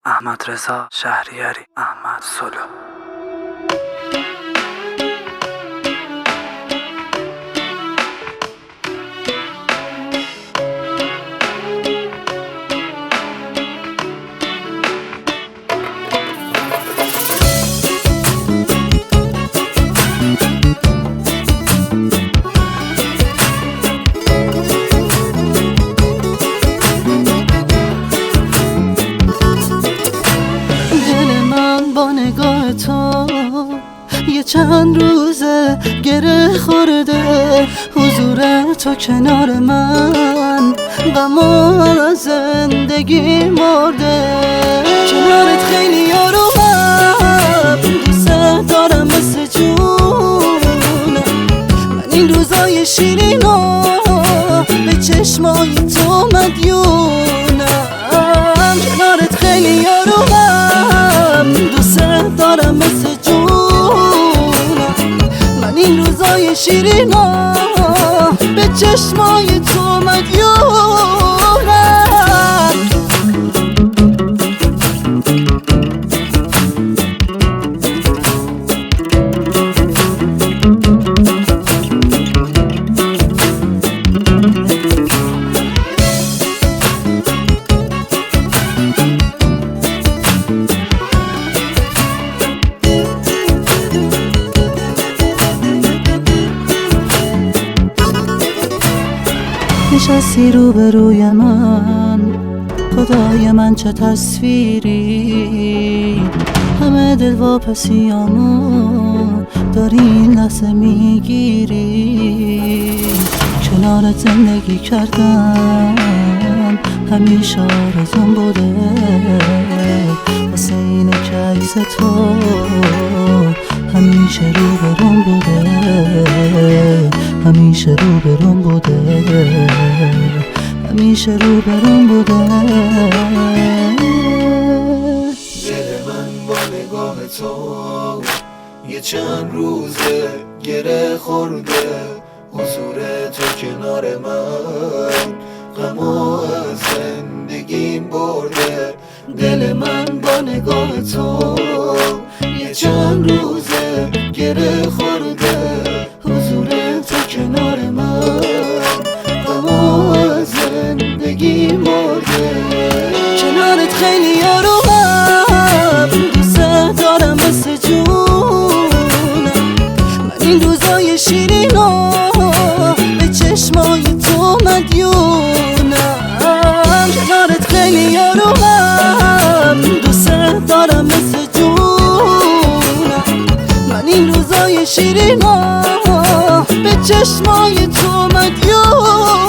احمد رضا شهریاری، احمد سولو. نگاه تو یه چند روزه گره خورده، حضور تو کنار من غم از زندگی مرده. کنارت خیلی آرومم، دوست دارم مثل جونم. من این روزای شیرینو به چشمای تو مدیونم. کنارت خیلی آرومم، دوست دارم مثل جونم. من این روزای شیرینا به چشمای تو مدیونم. نشستی روبروی من، خدای من چه تصویری. همه دلواپسیامو داری این لحظه میگیری. کنارت زندگی کردم همیشه آرزوم بوده، واسه اینه که عکس تو همیشه روبروم بوده، همیشه روبروم بوده، همیشه روبروم بوده. دل من با نگاه تو یه چند روزه گره خورده، حضور تو کنار من غمو از زندگیم برده. دل من با نگاه تو یه چند روزه گره خورده، حضور تو کنار من غمو از زندگی مرده. کنارت خیلی آرومم، دوست دارم مثل جونم. من این روزای شیرینو به چشمای تو مدیونم. کنارت خیلی آرومم، دوست دارم مثل جونم. من این روزای شیرینو به چشمای تو مدیونم.